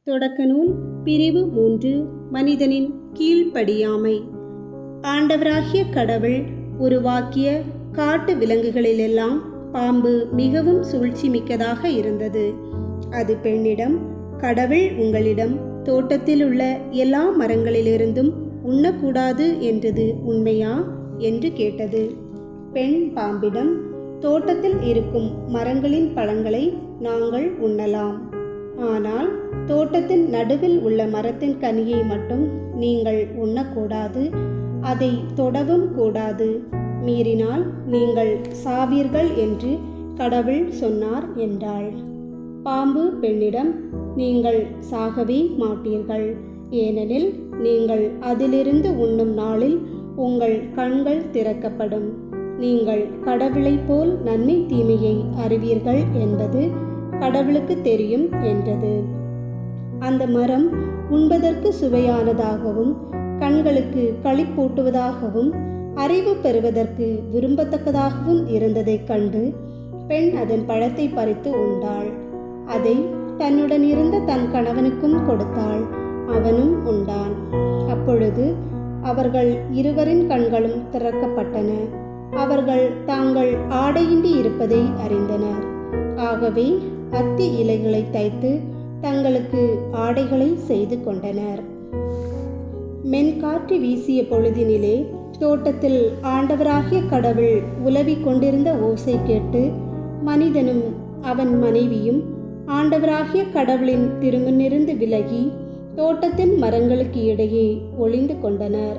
தொடக்க நூல் பிரிவு 3 மனிதனின் கீழ்ப்படியாமை. ஆண்டவராகிய கடவுள் உருவாக்கிய காட்டு விலங்குகளிலெல்லாம் பாம்பு மிகவும் சூழ்ச்சி மிக்கதாக இருந்தது. அது பெண்ணிடம், கடவுள் உங்களிடம் தோட்டத்தில் உள்ள எல்லா மரங்களிலிருந்தும் உண்ணக்கூடாது என்றது உண்மையா என்று கேட்டது. பெண் பாம்பிடம், தோட்டத்தில் இருக்கும் மரங்களின் பழங்களை நாங்கள் உண்ணலாம், ஆனால் தோட்டத்தின் நடுவில் உள்ள மரத்தின் கனியை மட்டும் நீங்கள் உண்ணக்கூடாது, அதை தொடவும் கூடாது, மீறினால் நீங்கள் சாவீர்கள் என்று கடவுள் சொன்னார் என்றாள். பாம்பு பெண்ணிடம், நீங்கள் சாகவே மாட்டீர்கள், ஏனெனில் நீங்கள் அதிலிருந்து உண்ணும் நாளில் உங்கள் கண்கள் திறக்கப்படும், நீங்கள் கடவுளைப் போல் நன்மை தீமையை அறிவீர்கள் என்பது கடவுளுக்கு தெரியும் என்றது. அந்த மரம் உண்பதற்கு சுவையானதாகவும் கண்களுக்கு களிப்பூட்டுவதாகவும் அறிவு பெறுவதற்கு விரும்பத்தக்கதாகவும் இருந்ததைக் கண்டு பெண் அதன் பழத்தை பறித்து உண்டாள். அதை தன்னுடன் இருந்த தன் கணவனுக்கும் கொடுத்தாள், அவனும் உண்டான். அப்பொழுது அவர்கள் இருவரின் கண்களும் திறக்கப்பட்டன, அவர்கள் தாங்கள் ஆடையின்றி இருப்பதை அறிந்தனர். ஆகவே அத்தி இலைகளை தைத்து தங்களுக்கு ஆடைகளை செய்து கொண்டனர். மென்காற்று வீசிய பொழுதினிலே தோட்டத்தில் ஆண்டவராகிய கடவுள் உலவிக் கொண்டிருந்த ஓசை கேட்டு மனிதனும் அவன் மனைவியும் ஆண்டவராகிய கடவுளின் திருமுன்னிருந்து விலகி தோட்டத்தின் மரங்களுக்கு இடையே ஒளிந்து கொண்டனர்.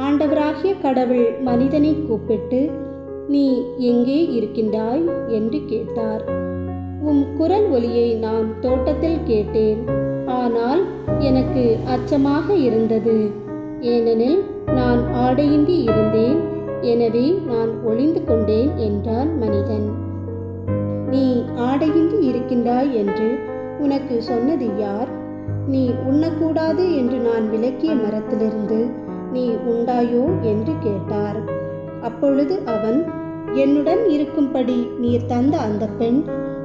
ஆண்டவராகிய கடவுள் மனிதனை கூப்பிட்டு, நீ எங்கே இருக்கின்றாய் என்று கேட்டார். உம் குரல் ஒலியை நான் தோட்டத்தில் கேட்டேன், ஆனால் எனக்கு அச்சமாக இருந்தது, ஏனெனில் நான் ஆடையின்றி இருந்தேன், எனவே நான் ஒளிந்து கொண்டேன் என்றான் மனிதன். நீ ஆடையின்றி இருக்கின்றாய் என்று உனக்கு சொன்னது யார்? நீ உண்ணக்கூடாது என்று நான் விலக்கிய மரத்திலிருந்து நீ உண்டாயோ என்று கேட்டார். அப்பொழுது அவன், என்னுடன் இருக்கும்படி நீர் தந்த அந்த பெண்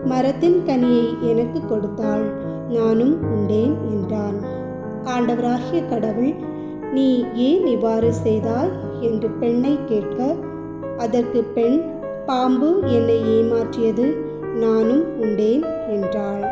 மரத்தின் கனியை எனக்கு கொடுத்தாள், நானும் உண்டேன் என்றான். ஆண்டவராகிய கடவுள், நீ ஏன் இவ்வாறு செய்தாய் என்று பெண்ணை கேட்க, அதற்கு பெண், பாம்பு என்னை ஏமாற்றியது, நானும் உண்டேன் என்றாள்.